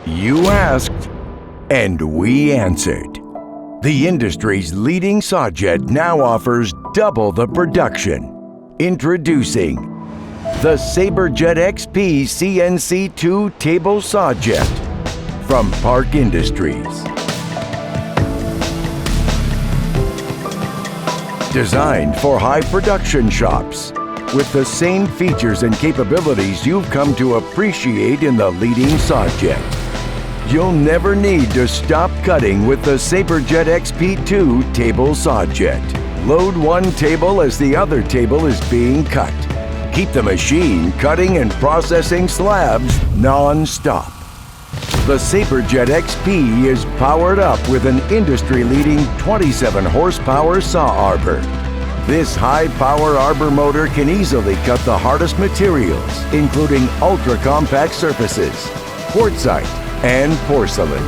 You asked, and we answered. The industry's leading saw jet now offers double the production. Introducing the SaberJet XP CNC2 Table Saw Jet from Park Industries. Designed for high production shops, with the same features and capabilities you've come to appreciate in the leading saw jet. You'll never need to stop cutting with the SaberJet XP2 Table Saw Jet. Load one table as the other table is being cut. Keep the machine cutting and processing slabs non-stop. The SaberJet XP is powered up with an industry-leading 27 horsepower saw arbor. This high-power arbor motor can easily cut the hardest materials, including ultra-compact surfaces, quartzite, and porcelain.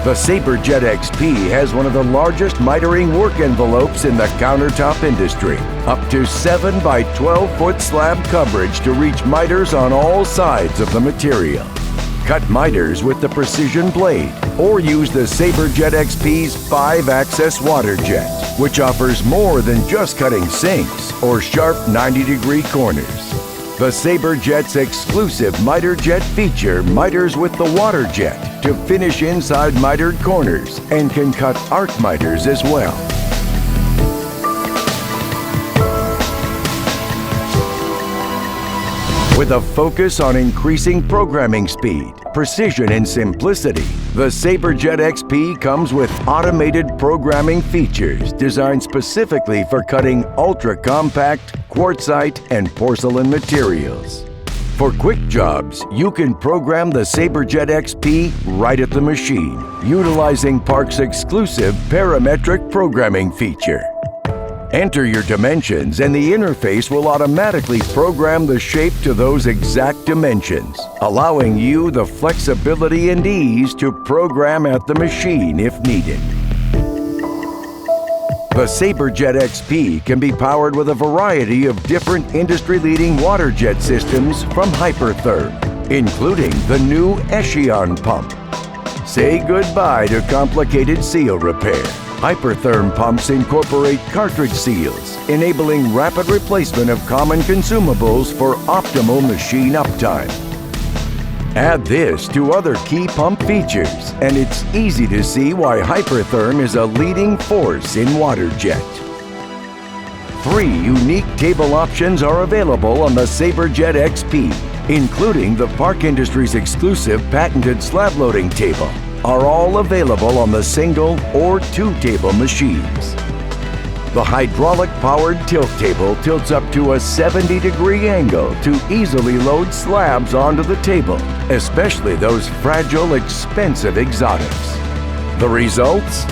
The SaberJet XP has one of the largest mitering work envelopes in the countertop industry, up to 7 by 12 foot slab coverage to reach miters on all sides of the material. Cut miters with the precision blade, or use the SaberJet XP's 5-axis water jet, which offers more than just cutting sinks or sharp 90-degree corners. The SaberJet's exclusive miter jet feature miters with the water jet to finish inside mitered corners and can cut arc miters as well. With a focus on increasing programming speed, precision, and simplicity, the SaberJet XP comes with automated programming features designed specifically for cutting ultra-compact, quartzite, and porcelain materials. For quick jobs, you can program the SaberJet XP right at the machine, utilizing Park's exclusive parametric programming feature. Enter your dimensions and the interface will automatically program the shape to those exact dimensions, allowing you the flexibility and ease to program at the machine if needed. The SaberJet XP can be powered with a variety of different industry-leading water jet systems from Hypertherm, including the new Echelon pump. Say goodbye to complicated seal repair. Hypertherm pumps incorporate cartridge seals, enabling rapid replacement of common consumables for optimal machine uptime. Add this to other key pump features, and it's easy to see why Hypertherm is a leading force in water jet. 3 unique table options are available on the SaberJet XP, including the Park Industries exclusive patented slab loading table, are all available on the single or 2 table machines. The hydraulic-powered tilt table tilts up to a 70-degree angle to easily load slabs onto the table, especially those fragile, expensive exotics. The results?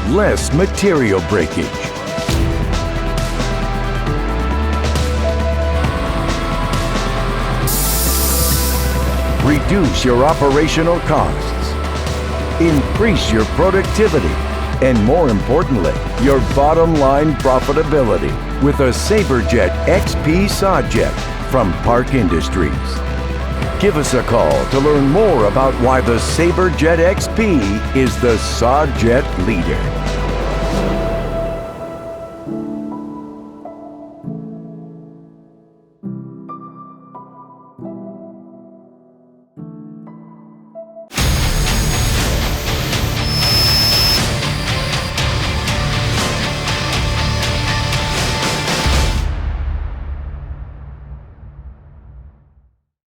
Less material breakage. Reduce your operational costs. Increase your productivity, and more importantly, your bottom line profitability with a SaberJet XP Saw Jet from Park Industries. Give us a call to learn more about why the SaberJet XP is the saw jet leader.